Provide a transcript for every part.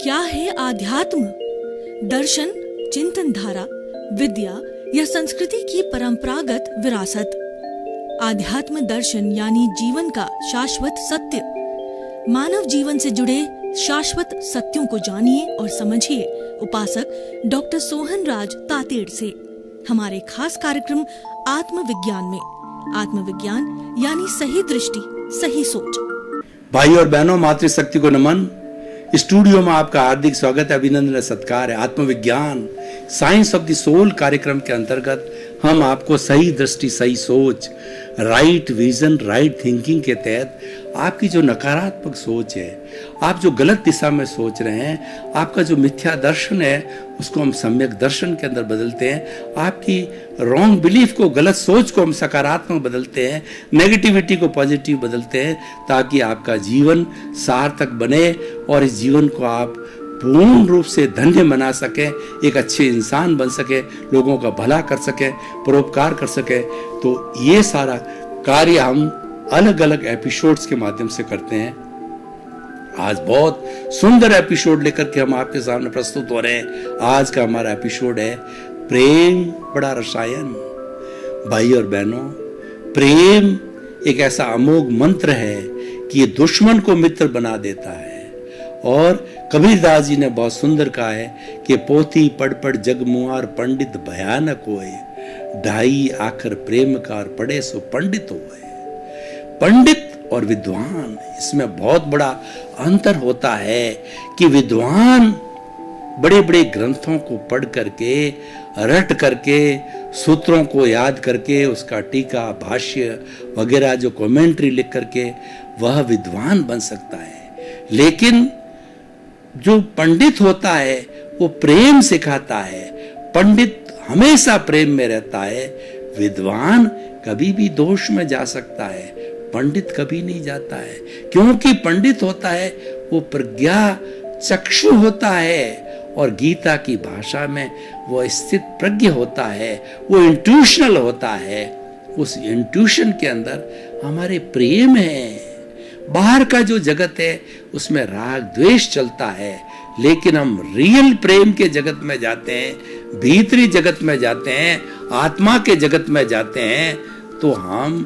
क्या है आध्यात्म? दर्शन, चिंतन धारा, विद्या या संस्कृति की परंपरागत विरासत। आध्यात्म दर्शन यानी जीवन का शाश्वत सत्य। मानव जीवन से जुड़े शाश्वत सत्यों को जानिए और समझिए उपासक डॉक्टर सोहन राज तातेड़ से हमारे खास कार्यक्रम आत्मविज्ञान में। आत्मविज्ञान यानी सही दृष्टि, सही सोच। भाई और बहनों, मातृशक्ति को नमन। स्टूडियो में आपका हार्दिक स्वागत है, अभिनंदन, सत्कार है। आत्मविज्ञान साइंस ऑफ द सोल कार्यक्रम के अंतर्गत हम आपको सही दृष्टि, सही सोच, राइट विजन, राइट थिंकिंग के तहत आपकी जो नकारात्मक सोच है, आप जो गलत दिशा में सोच रहे हैं, आपका जो मिथ्या दर्शन है, उसको हम सम्यक दर्शन के अंदर बदलते हैं। आपकी रॉन्ग बिलीफ को, गलत सोच को हम सकारात्मक बदलते हैं, नेगेटिविटी को पॉजिटिव बदलते हैं, ताकि आपका जीवन सार्थक बने और इस जीवन को आप पूर्ण रूप से धन्य बना सके, एक अच्छे इंसान बन सके, लोगों का भला कर सके, परोपकार कर सके। तो ये सारा कार्य हम अलग अलग एपिसोड्स के माध्यम से करते हैं। आज बहुत सुंदर एपिसोड लेकर के हम आपके सामने प्रस्तुत हो रहे हैं। आज का हमारा एपिसोड है प्रेम बड़ा रसायन। भाई और बहनों, प्रेम एक ऐसा अमोघ मंत्र है कि ये दुश्मन को मित्र बना देता है। और कबीरदास जी ने बहुत सुंदर कहा है कि पोथी पढ़ पढ़ जग मुआर, पंडित भयानक होए, ढाई आखर प्रेम कार पढ़े सो पंडित होए। पंडित और विद्वान, इसमें बहुत बड़ा अंतर होता है कि विद्वान बड़े बड़े ग्रंथों को पढ़ करके, रट करके, सूत्रों को याद करके, उसका टीका, भाष्य वगैरह जो कमेंट्री लिख करके वह विद्वान बन सकता है। लेकिन जो पंडित होता है वो प्रेम सिखाता है। पंडित हमेशा प्रेम में रहता है। विद्वान कभी भी दोष में जा सकता है, पंडित कभी नहीं जाता है। क्योंकि पंडित होता है वो प्रज्ञा चक्षु होता है, और गीता की भाषा में वो स्थित प्रज्ञ होता है, वो इंट्यूशनल होता है। उस इंट्यूशन के अंदर हमारे प्रेम है। बाहर का जो जगत है उसमें राग द्वेष चलता है, लेकिन हम रियल प्रेम के जगत में जाते हैं, भीतरी जगत में जाते हैं, आत्मा के जगत में जाते हैं, तो हम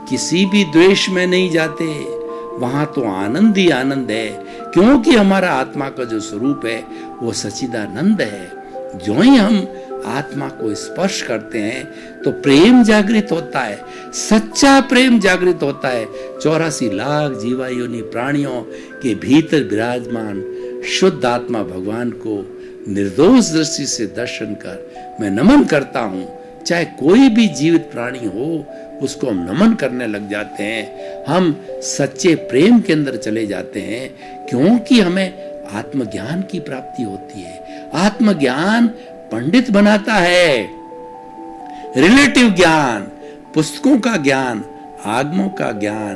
किसी भी द्वेष में नहीं जाते। वहां तो आनंद ही आनंद है, क्योंकि हमारा आत्मा का जो स्वरूप है वो सच्चिदानंद है। जो ही हम आत्मा को स्पर्श करते हैं तो प्रेम जागृत होता है, सच्चा प्रेम जागृत होता है। 84 लाख जीवा योनि प्राणियों के भीतर विराजमान शुद्ध आत्मा भगवान को निर्दोष दृष्टि से दर्शन कर मैं नमन करता हूँ। चाहे कोई भी जीवित प्राणी हो, उसको हम नमन करने लग जाते हैं। हम सच्चे प्रेम के अंदर चले जाते हैं, क्योंकि हमें आत्मज्ञान की प्राप्ति होती है। आत्मज्ञान पंडित बनाता है। रिलेटिव ज्ञान, पुस्तकों का ज्ञान, आगमों का ज्ञान,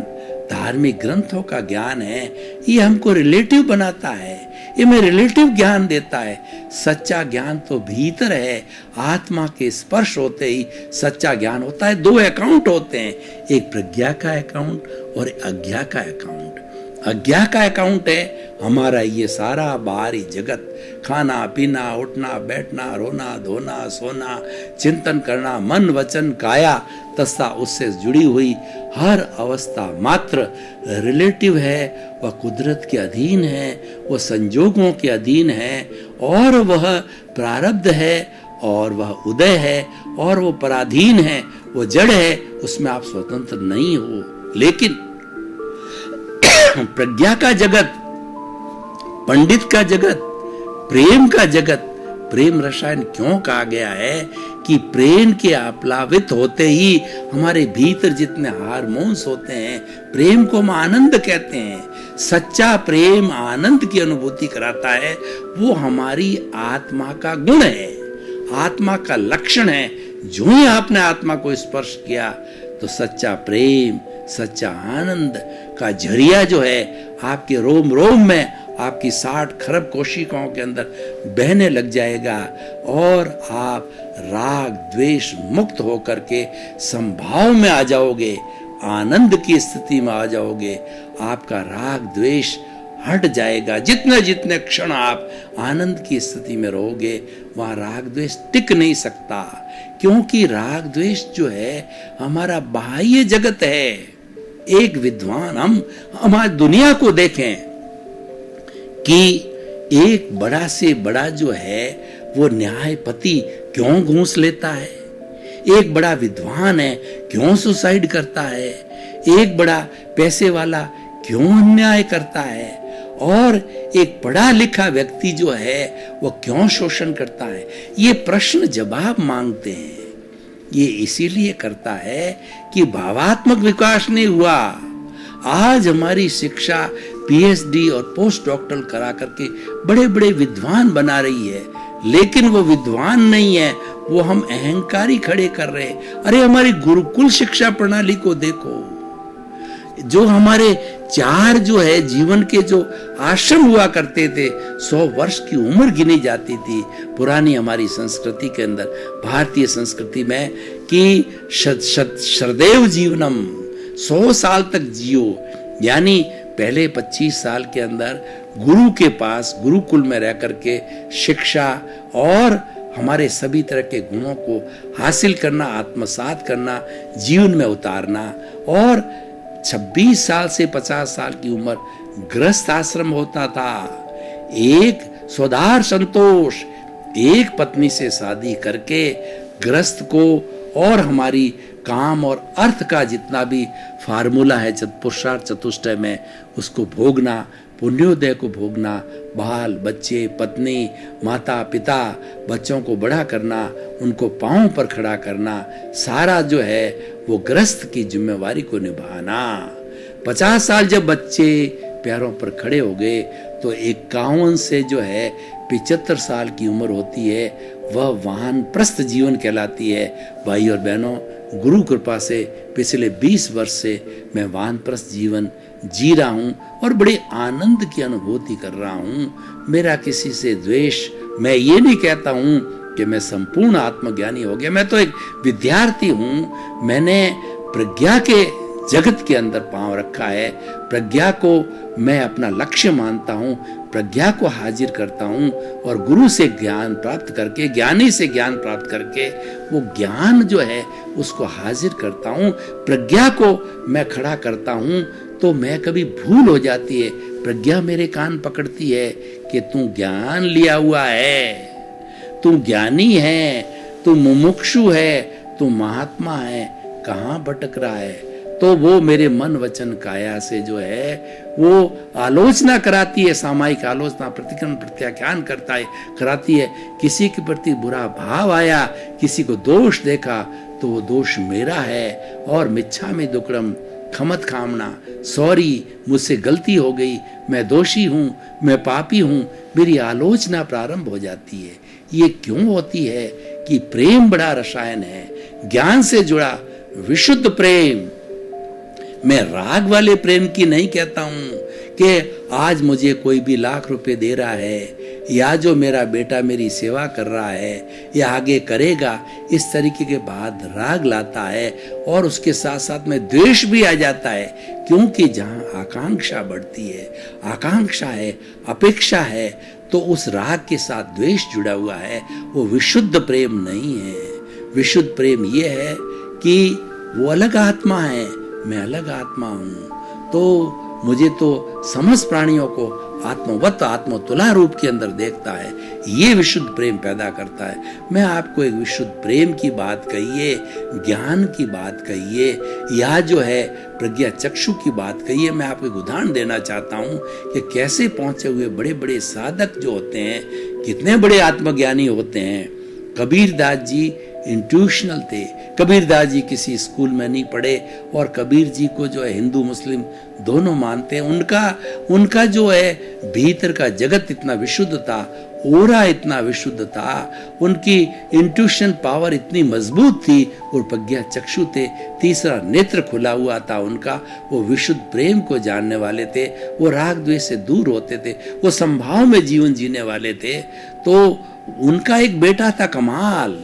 धार्मिक ग्रंथों का ज्ञान है, ये हमको रिलेटिव बनाता है, ये हमें रिलेटिव ज्ञान देता है। सच्चा ज्ञान तो भीतर है। आत्मा के स्पर्श होते ही सच्चा ज्ञान होता है। 2 अकाउंट होते हैं, एक प्रज्ञा का अकाउंट और अज्ञा का अकाउंट। अज्ञा का अकाउंट है हमारा ये सारा बाहरी जगत, खाना पीना, उठना बैठना, रोना धोना, सोना, चिंतन करना, मन वचन काया तथा उससे जुड़ी हुई हर अवस्था मात्र रिलेटिव है। वह कुदरत के अधीन है, वह संजोगों के अधीन है, और वह प्रारब्ध है, और वह उदय है, और वो पराधीन है, वो जड़ है, उसमें आप स्वतंत्र नहीं हो। लेकिन प्रज्ञा का जगत, पंडित का जगत, प्रेम का जगत, प्रेम रसायन क्यों कहा गया है कि प्रेम के आप्लावित होते ही हमारे भीतर जितने हार्मोन्स होते हैं, प्रेम को हम आनंद कहते हैं। सच्चा प्रेम आनंद की अनुभूति कराता है। वो हमारी आत्मा का गुण है, आत्मा का लक्षण है। जो ही आपने आत्मा को स्पर्श किया तो सच्चा प्रेम, सच्चा आनंद का झरिया जो है आपके रोम रोम में, आपकी 60 खरब कोशिकाओं के अंदर बहने लग जाएगा, और आप राग द्वेष मुक्त होकर के संभाव में आ जाओगे, आनंद की स्थिति में आ जाओगे। आपका राग द्वेष हट जाएगा। जितने जितने क्षण आप आनंद की स्थिति में रहोगे वहां राग द्वेष टिक नहीं सकता, क्योंकि राग द्वेष जो है हमारा बाह्य जगत है। एक विद्वान, हम आज दुनिया को देखें कि एक बड़ा से बड़ा जो है वो न्यायपति क्यों घूस लेता है, एक बड़ा विद्वान है क्यों सुसाइड करता है, एक बड़ा पैसे वाला क्यों अन्याय करता है, और एक पढ़ा लिखा व्यक्ति जो है वो क्यों शोषण करता है। ये प्रश्न जवाब मांगते हैं। ये इसीलिए करता है कि भावात्मक विकास नहीं हुआ। आज हमारी शिक्षा पीएचडी और पोस्ट डॉक्टरल करा करके बड़े बड़े विद्वान बना रही है, लेकिन वो विद्वान नहीं है, वो हम अहंकारी खड़े कर रहे हैं। अरे हमारी गुरुकुल शिक्षा प्रणाली को देखो, जो हमारे 4 जो है जीवन के जो आश्रम हुआ करते थे, 100 वर्ष की उम्र गिनी जाती थी पुरानी हमारी संस्कृति के अंदर, भारतीय संस्कृति में, कि शरदेव जीवनम, 100 साल तक जियो। यानी पहले 25 साल के अंदर गुरु के पास गुरुकुल में रह करके शिक्षा और हमारे सभी तरह के गुणों को हासिल करना, आत्मसात करना, जीवन में उतारना, और 26 साल से 50 साल की उम्र गृहस्थ आश्रम होता था। एक स्वधार संतोष, एक पत्नी से शादी करके गृहस्थ को और हमारी काम और अर्थ का जितना भी फार्मूला है पुरुषार्थ चतुष्टय में, उसको भोगना, पुण्योदय को भोगना, बाल बच्चे, पत्नी, माता पिता, बच्चों को बड़ा करना, उनको पांव पर खड़ा करना, सारा जो है वो गृहस्थ की जिम्मेवारी को निभाना। 50 साल जब बच्चे पैरों पर खड़े हो गए तो 51 से जो है 75 साल की उम्र होती है, वह वानप्रस्थ जीवन कहलाती है। भाई और बहनों, गुरु कृपा से पिछले 20 वर्ष से मैं वानप्रस्थ जीवन जी रहा हूँ और बड़े आनंद की अनुभूति कर रहा हूँ। मेरा किसी से द्वेष, मैं ये नहीं कहता हूँ कि मैं संपूर्ण आत्मज्ञानी हो गया, मैं तो एक विद्यार्थी हूँ। मैंने प्रज्ञा के जगत के अंदर पांव रखा है, प्रज्ञा को मैं अपना लक्ष्य मानता हूँ, प्रज्ञा को हाजिर करता हूँ और गुरु से ज्ञान प्राप्त करके, ज्ञानी से ज्ञान प्राप्त करके वो ज्ञान जो है उसको हाजिर करता हूँ। प्रज्ञा को मैं खड़ा करता हूँ तो मैं कभी भूल हो जाती है, प्रज्ञा मेरे कान पकड़ती है कि तू ज्ञान लिया हुआ है, तू ज्ञानी है, तू मुमुक्षु है, तू महात्मा है, कहाँ भटक रहा है। तो वो मेरे मन वचन काया से जो है वो आलोचना कराती है, सामायिक आलोचना, प्रतिक्रमण प्रत्याख्यान करता है, कराती है। किसी के प्रति बुरा भाव आया, किसी को दोष देखा तो वो दोष मेरा है और मिच्छामि दुक्कडम, खमत खामना, सॉरी, मुझसे गलती हो गई, मैं दोषी हूँ, मैं पापी हूँ, मेरी आलोचना प्रारंभ हो जाती है। ये क्यों होती है कि प्रेम बड़ा रसायन है, ज्ञान से जुड़ा विशुद्ध प्रेम। मैं राग वाले प्रेम की नहीं कहता हूं कि आज मुझे कोई भी लाख रुपए दे रहा है या जो मेरा बेटा मेरी सेवा कर रहा है या आगे करेगा, इस तरीके के बाद राग लाता है और उसके साथ साथ में द्वेष भी आ जाता है। क्योंकि जहां आकांक्षा बढ़ती है, आकांक्षा है, अपेक्षा है, तो उस राग के साथ द्वेष जुड़ा हुआ है, वो विशुद्ध प्रेम नहीं है। विशुद्ध प्रेम ये है कि वो अलग आत्मा है, मैं अलग आत्मा हूं। तो मुझे तो समस्त प्राणियों को आत्मवत आत्मतुला रूप के अंदर देखता है, ये विशुद्ध प्रेम पैदा करता है। मैं आपको एक विशुद्ध प्रेम की बात कहिए, ज्ञान की बात कहिए या जो है प्रज्ञा चक्षु की बात कहिए। मैं आपको एक उदाहरण देना चाहता हूं कि कैसे पहुंचे हुए बड़े बड़े साधक जो होते हैं, कितने बड़े आत्मज्ञानी होते हैं। कबीरदास जी इंट्यूशनल थे। कबीरदास जी किसी स्कूल में नहीं पढ़े और कबीर जी को जो है हिंदू मुस्लिम दोनों मानते हैं। उनका जो है भीतर का जगत इतना विशुद्ध था, ओरा इतना विशुद्ध था, उनकी इंट्यूशन पावर इतनी मजबूत थी और प्रज्ञा चक्षु थे, तीसरा नेत्र खुला हुआ था उनका। वो विशुद्ध प्रेम को जानने वाले थे, वो राग द्वेष से दूर होते थे, वो संभाव में जीवन जीने वाले थे। तो उनका एक बेटा था कमाल।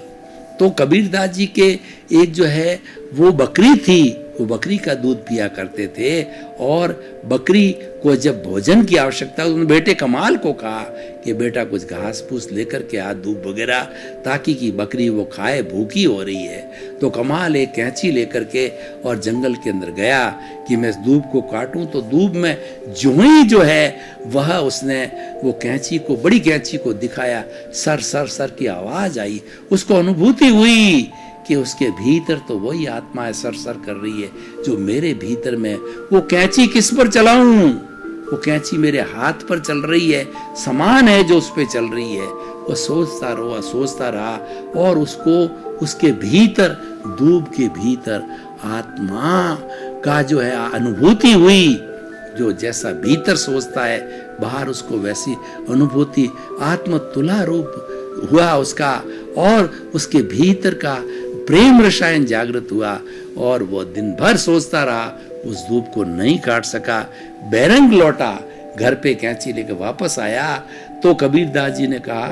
तो कबीरदास जी के एक जो है वो बकरी थी, वो बकरी का दूध पिया करते थे। और बकरी को जब भोजन की आवश्यकता, उन्होंने बेटे कमाल को कहा कि बेटा कुछ घास फूस लेकर के आ, दूध वगैरह, ताकि कि बकरी वो खाए, भूखी हो रही है। तो कमाल एक कैंची लेकर के और जंगल के अंदर गया कि मैं इस दूब को काटूं। तो दूब में जो ही जो है वह उसने वो कैंची को, बड़ी कैंची को दिखाया, सर सर सर की आवाज आई। उसको अनुभूति हुई कि उसके भीतर तो वही आत्मा है, सर सर कर रही है जो मेरे भीतर में। वो कैंची किस पर चलाऊं? वो कैंची मेरे हाथ पर चल रही है, समान है जो उस पे चल रही है। वो सोचता रहा और उसको उसके भीतर, दूब के भीतर आत्मा का जो है अनुभूति हुई। जो जैसा भीतर सोचता है बाहर उसको वैसी अनुभूति, आत्म तुला रूप हुआ उसका, और उसके भीतर का प्रेम रसायन जागृत हुआ। और वो दिन भर सोचता रहा, उस धूप को नहीं काट सका। बैरंग लौटा, घर पे कैंची लेकर वापस आया तो कबीरदास जी ने कहा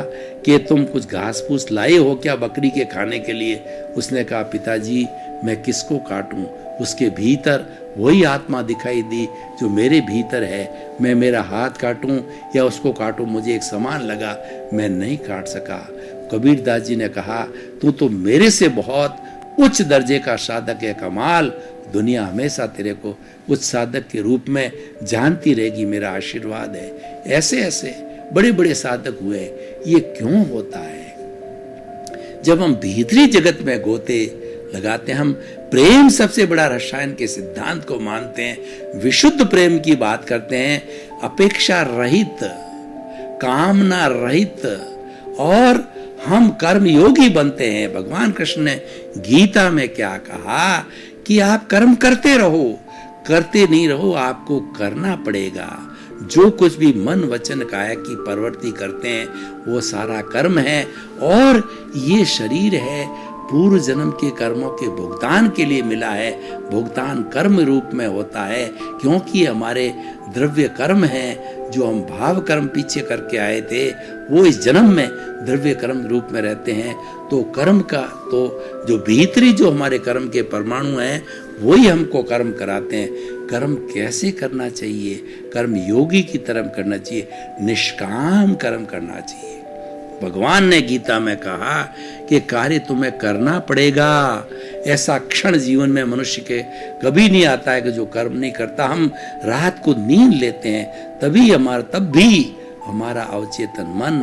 कि तुम कुछ घास फूस लाए हो क्या बकरी के खाने के लिए? उसने कहा पिताजी मैं किसको काटूं? उसके भीतर वही आत्मा दिखाई दी जो मेरे भीतर है। मैं मेरा हाथ काटूं या उसको काटूं, मुझे एक समान लगा, मैं नहीं काट सका। कबीरदास जी ने कहा तू तो मेरे से बहुत उच्च दर्जे का साधक है, कमाल, दुनिया हमेशा तेरे को उच्च साधक के रूप में जानती रहेगी, मेरा आशीर्वाद है। ऐसे ऐसे बड़े बड़े साधक हुए। ये क्यों होता है? जब हम भीतरी जगत में गोते लगाते, हम प्रेम सबसे बड़ा रसायन के सिद्धांत को मानते हैं, विशुद्ध प्रेम की बात करते हैं, अपेक्षा रहित, कामना रहित, और हम कर्म योगी बनते हैं। भगवान कृष्ण ने गीता में क्या कहा कि आप कर्म करते रहो, करते नहीं रहो, आपको करना पड़ेगा। जो कुछ भी मन वचन काया की प्रवृत्ति करते हैं वो सारा कर्म है, और ये शरीर है पूर्व जन्म के कर्मों के भुगतान के लिए मिला है। भुगतान कर्म रूप में होता है, क्योंकि हमारे द्रव्य कर्म हैं जो हम भाव कर्म पीछे करके आए थे, वो इस जन्म में द्रव्य कर्म रूप में रहते हैं। तो कर्म का तो जो भीतरी जो हमारे कर्म के परमाणु हैं वही हमको कर्म कराते हैं। कर्म कैसे करना चाहिए? कर्म योगी की तरह करना चाहिए, निष्काम कर्म करना चाहिए। भगवान ने गीता में कहा कि कार्य तुम्हें करना पड़ेगा। ऐसा क्षण जीवन में मनुष्य के कभी नहीं आता है कि जो कर्म नहीं करता। हम रात को नींद लेते हैं तब भी हमारा अवचेतन मन,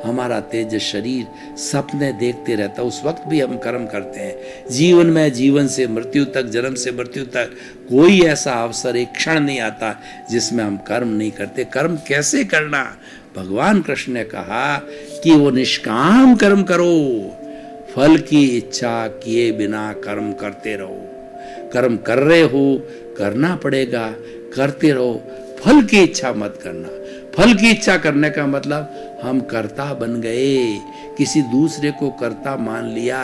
हमारा तेज शरीर सपने देखते रहता, उस वक्त भी हम कर्म करते हैं। जीवन में, जीवन से मृत्यु तक, जन्म से मृत्यु तक कोई ऐसा अवसर, एक क्षण नहीं आता जिसमें हम कर्म नहीं करते। कर्म कैसे करना? भगवान कृष्ण ने कहा कि वो निष्काम कर्म करो, फल की इच्छा किए बिना कर्म करते रहो। कर्म कर रहे हो, करना पड़ेगा, करते रहो, फल की इच्छा मत करना। फल की इच्छा करने का मतलब हम कर्ता बन गए, किसी दूसरे को कर्ता मान लिया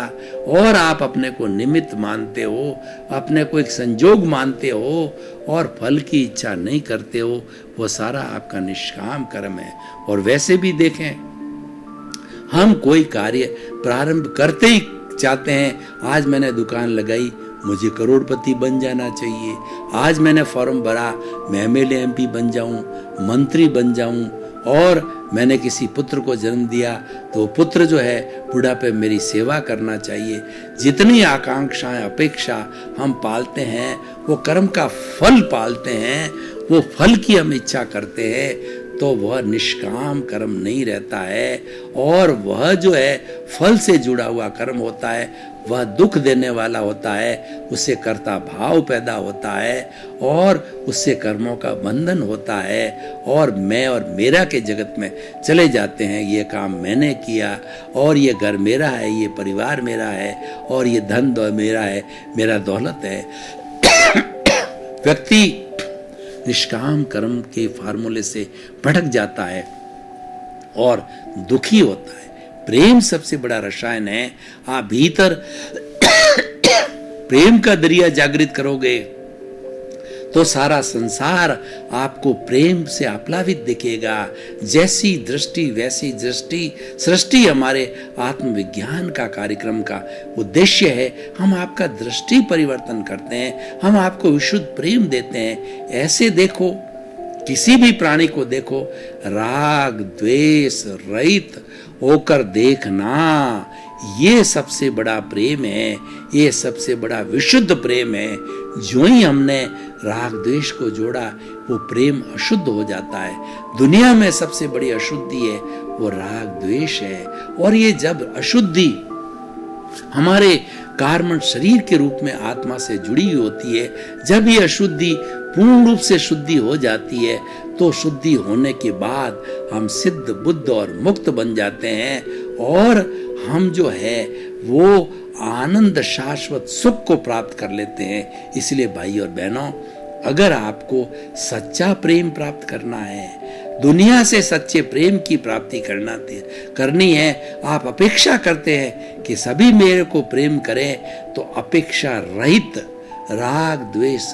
और आप अपने को निमित्त मानते हो, अपने को एक संजोग मानते हो और फल की इच्छा नहीं करते हो। वो सारा आपका निष्काम कर्म है। और वैसे भी देखें, हम कोई कार्य प्रारंभ करते ही चाहते हैं, आज मैंने दुकान लगाई, मुझे करोड़पति बन जाना चाहिए। आज मैंने फॉर्म भरा, मैं एमएलए एमपी बन जाऊं, मंत्री बन जाऊं। और मैंने किसी पुत्र को जन्म दिया तो पुत्र जो है बुढ़ापे मेरी सेवा करना चाहिए। जितनी आकांक्षाएं, अपेक्षा हम पालते हैं, वो कर्म का फल पालते हैं, वो फल की हम इच्छा करते हैं, तो वह निष्काम कर्म नहीं रहता है। और वह जो है फल से जुड़ा हुआ कर्म होता है, वह दुख देने वाला होता है, उससे कर्ता भाव पैदा होता है और उससे कर्मों का बंधन होता है और मैं और मेरा के जगत में चले जाते हैं। ये काम मैंने किया और ये घर मेरा है, ये परिवार मेरा है और ये धन मेरा है, मेरा दौलत है। व्यक्ति निष्काम कर्म के फार्मूले से भटक जाता है और दुखी होता है। प्रेम सबसे बड़ा रसायन है। आप भीतर प्रेम का दरिया जागृत करोगे तो सारा संसार आपको प्रेम से आप्लावित दिखेगा। जैसी दृष्टि वैसी दृष्टि। सृष्टि हमारे आत्मविज्ञान का कार्यक्रम का उद्देश्य है। हम आपका दृष्टि परिवर्तन करते हैं, हम आपको विशुद्ध प्रेम देते हैं। ऐसे देखो, किसी भी प्राणी को देखो, राग द्वेष रहित होकर देखना, ये सबसे बड़ा प्रेम है, ये सबसे बड़ा विशुद्ध प्रेम है। जो ही हमने राग द्वेष को जोड़ा, वो प्रेम अशुद्ध हो जाता है। दुनिया में सबसे बड़ी अशुद्धि है वो राग द्वेष है। और ये जब अशुद्धि हमारे कार्मण शरीर के रूप में आत्मा से जुड़ी होती है, जब ये अशुद्धि पूर्ण रूप से शुद्धि हो जाती है, तो शुद्धि होने के बाद हम सिद्ध बुद्ध और मुक्त बन जाते हैं। और हम जो है वो आनंद शाश्वत सुख को प्राप्त कर लेते हैं। इसलिए भाई और बहनों, अगर आपको सच्चा प्रेम प्राप्त करना है, दुनिया से सच्चे प्रेम की प्राप्ति करनी है, आप अपेक्षा करते हैं कि सभी मेरे को प्रेम करें, तो अपेक्षा रहित राग द्वेष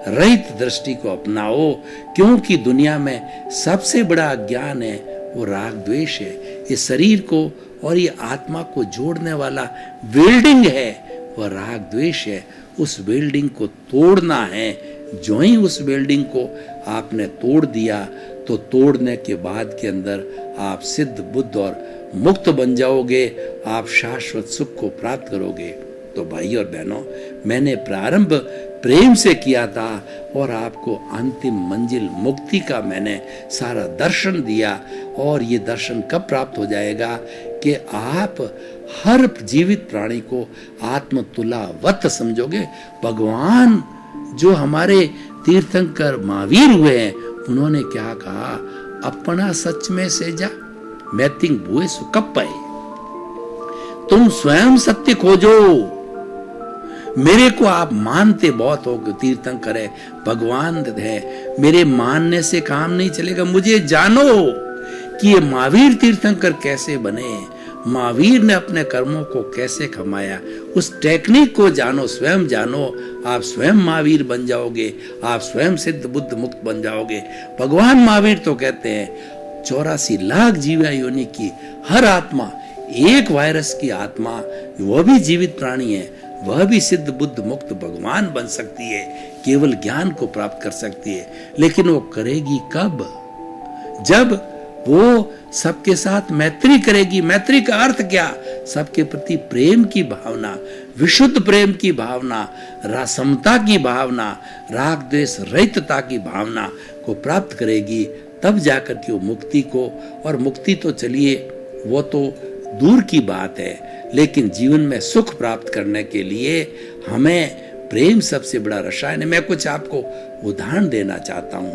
रहित दृष्टि को अपनाओ। क्योंकि दुनिया में सबसे बड़ा अज्ञान है वो राग द्वेष है। ये शरीर को और ये आत्मा को जोड़ने वाला वेल्डिंग है वह राग द्वेष है। उस वेल्डिंग को तोड़ना है। जो ही उस वेल्डिंग को आपने तोड़ दिया, तो तोड़ने के बाद के अंदर आप सिद्ध बुद्ध और मुक्त बन जाओगे, आप शाश्वत सुख को प्राप्त करोगे। तो भाई और बहनों, मैंने प्रारंभ प्रेम से किया था और आपको अंतिम मंजिल मुक्ति का मैंने सारा दर्शन दिया। और ये दर्शन कब प्राप्त हो जाएगा कि आप हर जीवित प्राणी को आत्मतुलावत समझोगे। भगवान जो हमारे तीर्थंकर महावीर हुए हैं, उन्होंने क्या कहा? अपना सच में से जा मैतिंग भुए सुकप पाए। तुम स्वयं सत्य खोजो। मेरे को आप मानते बहुत हो कि तीर्थंकर है, भगवान है, मेरे मानने से काम नहीं चलेगा। मुझे जानो कि ये महावीर तीर्थंकर कैसे बने, महावीर ने अपने कर्मों को कैसे कमाया, उस टेक्निक को जानो, स्वयं जानो। आप स्वयं महावीर बन जाओगे, आप स्वयं सिद्ध बुद्ध मुक्त बन जाओगे। भगवान महावीर तो कहते हैं 84 लाख जीवा योनि की हर आत्मा, एक वायरस की आत्मा, वह भी जीवित प्राणी है, वह भी सिद्ध बुद्ध मुक्त भगवान बन सकती है, केवल ज्ञान को प्राप्त कर सकती है। लेकिन वो करेगी कब? जब वो सबके साथ मैत्री करेगी। मैत्री का अर्थ क्या? सबके प्रति प्रेम की भावना, विशुद्ध प्रेम की भावना, समता की भावना, राग द्वेष रहितता की भावना को प्राप्त करेगी। तब जाकर के वो मुक्ति को, और मुक्ति तो चलिए वो तो दूर की बात है, लेकिन जीवन में सुख प्राप्त करने के लिए हमें प्रेम सबसे बड़ा रसायन है। मैं कुछ आपको उदाहरण देना चाहता हूं।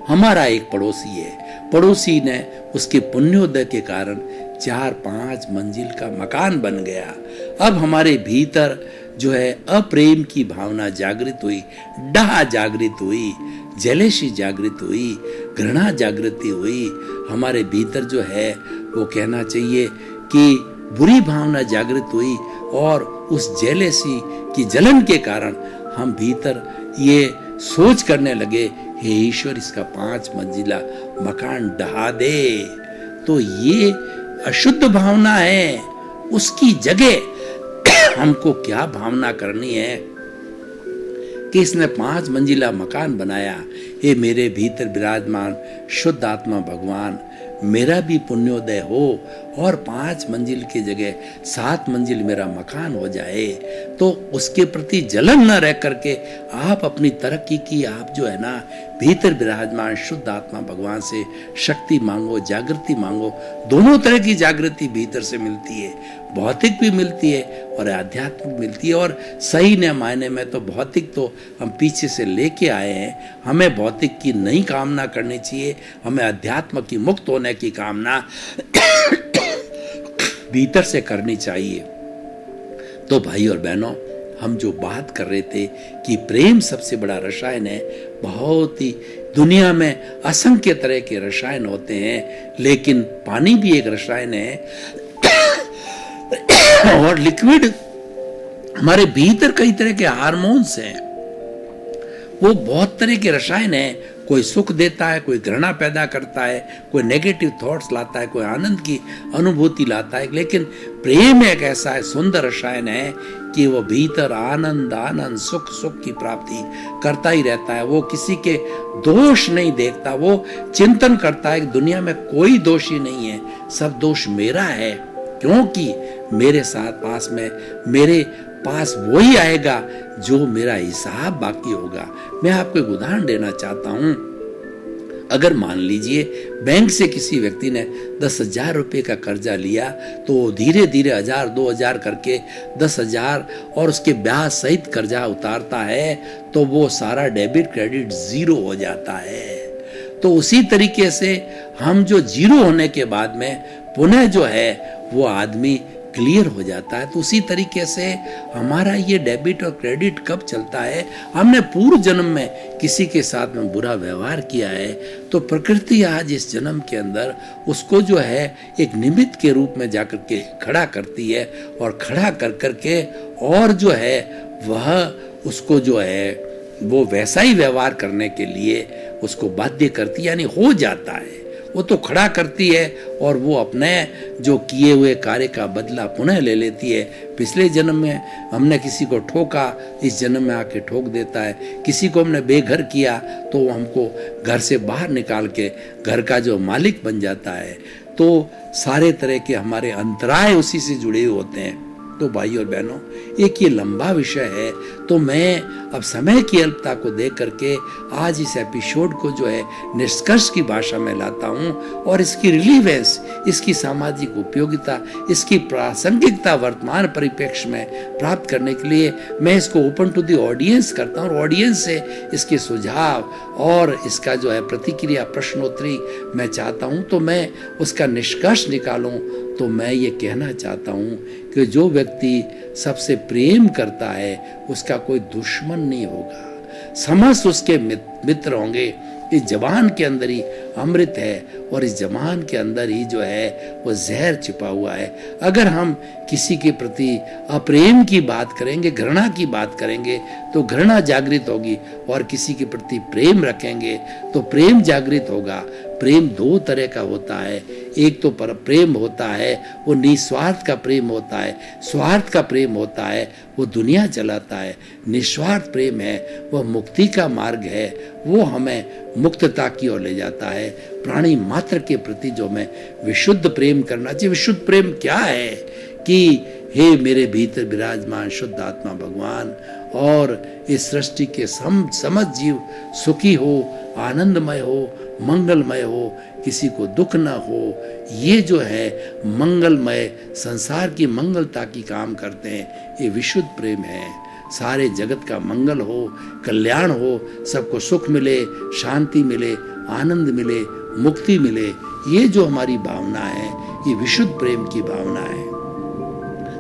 हमारा एक पड़ोसी है, पड़ोसी ने उसके पुण्योदय के कारण 4-5 मंजिल का मकान बन गया। अब हमारे भीतर जो है अप्रेम की भावना जागृत हुई, डाह जागृत हुई, जेलेसी जागृत हुई, घृणा जागृति हुई। हमारे भीतर जो है वो कहना चाहिए कि बुरी भावना जागृत हुई, और उस जेलेसी की जलन के कारण हम भीतर ये सोच करने लगे, हे ईश्वर इसका 5 मंजिला मकान ढहा दे। तो ये अशुद्ध भावना है। उसकी जगह हमको क्या भावना करनी है कि इसने 5 मंजिला मकान बनाया। हे मेरे भीतर विराजमान शुद्ध आत्मा भगवान, मेरा भी पुण्योदय हो और 5 मंजिल की जगह 7 मंजिल मेरा मकान हो जाए। तो उसके प्रति जलन न रह करके आप अपनी तरक्की की, आप जो है ना भीतर विराजमान शुद्ध आत्मा भगवान से शक्ति मांगो, जागृति मांगो। दोनों तरह की जागृति भीतर से मिलती है, भौतिक भी मिलती है और आध्यात्मिक मिलती है। और सही न मायने में तो भौतिक तो हम पीछे से लेके आए हैं, हमें भौतिक की नहीं कामना करनी चाहिए, हमें अध्यात्म की मुक्त होने की कामना भीतर से करनी चाहिए। तो भाई और बहनों, हम जो बात कर रहे थे कि प्रेम सबसे बड़ा रसायन है, बहुत ही दुनिया में असंख्य तरह के रसायन होते हैं, लेकिन पानी भी एक रसायन है। और लिक्विड, हमारे भीतर कई तरह के हार्मोन्स हैं, वो बहुत तरह के रसायन है, कोई सुख देता है, कोई घृणा पैदा करता है, कोई नेगेटिव थॉट्स लाता है, कोई आनंद की अनुभूति लाता है। लेकिन प्रेम एक ऐसा है सुंदर रसायन है कि वो भीतर आनंद आनंद सुख सुख की प्राप्ति करता ही रहता है। वो किसी के दोष नहीं देखता, वो चिंतन करता है कि दुनिया में कोई दोषी नहीं है, सब दोष मेरा है, क्योंकि मेरे साथ पास में मेरे पास वही आएगा जो मेरा हिसाब बाकी होगा। मैं आपको एक उदाहरण देना चाहता हूं। अगर मान लीजिए बैंक से किसी व्यक्ति ने 10,000 रुपये का कर्जा लिया, तो धीरे धीरे 1,000 2,000 करके 10,000 और उसके ब्याज सहित कर्जा उतारता है, तो वो सारा डेबिट क्रेडिट जीरो हो जाता है। तो उसी तरीके से हम जो जीरो होने के बाद में पुनः जो है वो आदमी क्लियर हो जाता है। तो उसी तरीके से हमारा ये डेबिट और क्रेडिट कब चलता है, हमने पूर्व जन्म में किसी के साथ में बुरा व्यवहार किया है, तो प्रकृति आज इस जन्म के अंदर उसको जो है एक निमित्त के रूप में जाकर के खड़ा करती है, और खड़ा कर करके और जो है वह उसको जो है वो वैसा ही व्यवहार करने के लिए उसको बाध्य करती, यानी हो जाता है। वो तो खड़ा करती है और वो अपने जो किए हुए कार्य का बदला पुनः ले लेती है। पिछले जन्म में हमने किसी को ठोका, इस जन्म में आके ठोक देता है। किसी को हमने बेघर किया तो वो हमको घर से बाहर निकाल के घर का जो मालिक बन जाता है। तो सारे तरह के हमारे अंतराय उसी से जुड़े हुए होते हैं। तो भाई और बहनों, एक ये लंबा विषय है, तो मैं अब समय की अल्पता को देख करके आज इस एपिसोड को जो है निष्कर्ष की भाषा में लाता हूँ, और इसकी रिलीवेंस, इसकी सामाजिक उपयोगिता, इसकी प्रासंगिकता वर्तमान परिप्रेक्ष्य में प्राप्त करने के लिए मैं इसको ओपन टू द ऑडियंस करता हूँ, और ऑडियंस से इसके सुझाव और इसका जो है प्रतिक्रिया प्रश्नोत्तरी मैं चाहता हूँ। तो मैं उसका निष्कर्ष निकालूं तो मैं ये कहना चाहता हूँ कि जो व्यक्ति सबसे प्रेम करता है उसका कोई दुश्मन नहीं होगा, समस्त उसके मित्र होंगे। इस जवान के अंदर ही अमृत है, और इस जवान के अंदर ही जो है वो जहर छिपा हुआ है। अगर हम किसी के प्रति अप्रेम की बात करेंगे, घृणा की बात करेंगे, तो घृणा जागृत होगी, और किसी के प्रति प्रेम रखेंगे तो प्रेम जागृत होगा। प्रेम दो तरह का होता है, एक तो पर प्रेम होता है वो निस्वार्थ का प्रेम होता है, स्वार्थ का प्रेम होता है वो दुनिया चलाता है। निस्वार्थ प्रेम है वह मुक्ति का मार्ग है, वो हमें मुक्तता की ओर ले जाता है। प्राणी मात्र के प्रति जो हमें विशुद्ध प्रेम करना चाहिए। विशुद्ध प्रेम क्या है कि हे मेरे भीतर विराजमान शुद्ध आत्मा भगवान, और इस सृष्टि के समस्त जीव सुखी हो, आनंदमय हो, मंगलमय हो, किसी को दुख ना हो। ये जो है मंगलमय संसार की मंगलता की काम करते हैं, ये विशुद्ध प्रेम है। सारे जगत का मंगल हो, कल्याण हो, सबको सुख मिले, शांति मिले, आनंद मिले, मुक्ति मिले, ये जो हमारी भावना है ये विशुद्ध प्रेम की भावना है।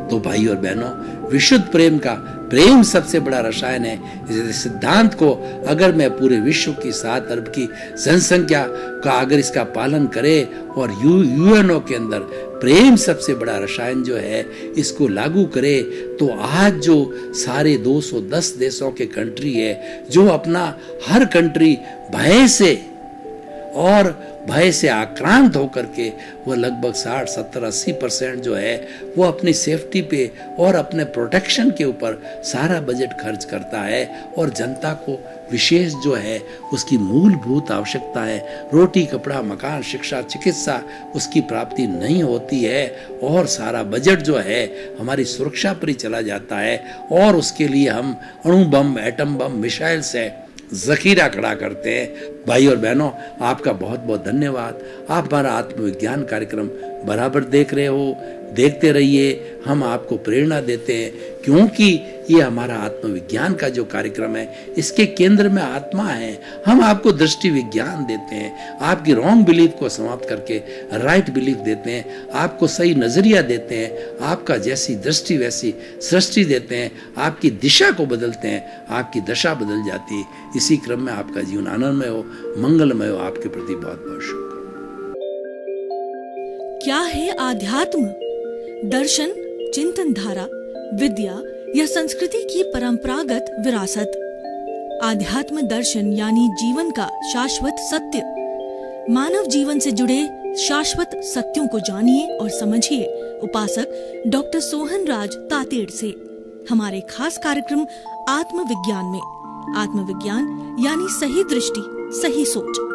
तो भाई और बहनों, विशुद्ध प्रेम का प्रेम सबसे बड़ा रसायन है। इस सिद्धांत को अगर मैं पूरे विश्व की 7 अरब की जनसंख्या का अगर इसका पालन करे और यूएनओ के अंदर प्रेम सबसे बड़ा रसायन जो है इसको लागू करे, तो आज जो सारे 210 देशों के कंट्री है, जो अपना हर कंट्री भय से आक्रांत होकर के वो लगभग 60, 70, 80% जो है वो अपनी सेफ्टी पे और अपने प्रोटेक्शन के ऊपर सारा बजट खर्च करता है, और जनता को विशेष जो है उसकी मूलभूत आवश्यकता है, रोटी कपड़ा मकान शिक्षा चिकित्सा, उसकी प्राप्ति नहीं होती है, और सारा बजट जो है हमारी सुरक्षा पर ही चला जाता है, और उसके लिए हम अणु बम, एटम बम, मिसाइल से जखीरा खड़ा करते हैं। भाई और बहनों, आपका बहुत बहुत धन्यवाद। आप हमारा आत्मविज्ञान कार्यक्रम बराबर देख रहे हो, देखते रहिए। हम आपको प्रेरणा देते हैं, क्योंकि ये हमारा आत्मविज्ञान का जो कार्यक्रम है इसके केंद्र में आत्मा है। हम आपको दृष्टि विज्ञान देते हैं, आपकी रॉन्ग बिलीफ को समाप्त करके राइट बिलीफ देते हैं, आपको सही नजरिया देते हैं, आपका जैसी दृष्टि वैसी सृष्टि देते हैं, आपकी दिशा को बदलते हैं, आपकी दशा बदल जाती है। इसी क्रम में आपका जीवन आनंदमय हो, मंगलमय हो। आपके प्रति बहुत बहुत शुक्रिया। क्या है आध्यात्म? दर्शन, चिंतन धारा, विद्या या संस्कृति की परंपरागत विरासत। आध्यात्म दर्शन यानी जीवन का शाश्वत सत्य। मानव जीवन से जुड़े शाश्वत सत्यों को जानिए और समझिए उपासक डॉक्टर सोहन राज तातेड़ से हमारे खास कार्यक्रम आत्मविज्ञान में। आत्मविज्ञान यानी सही दृष्टि, सही सोच।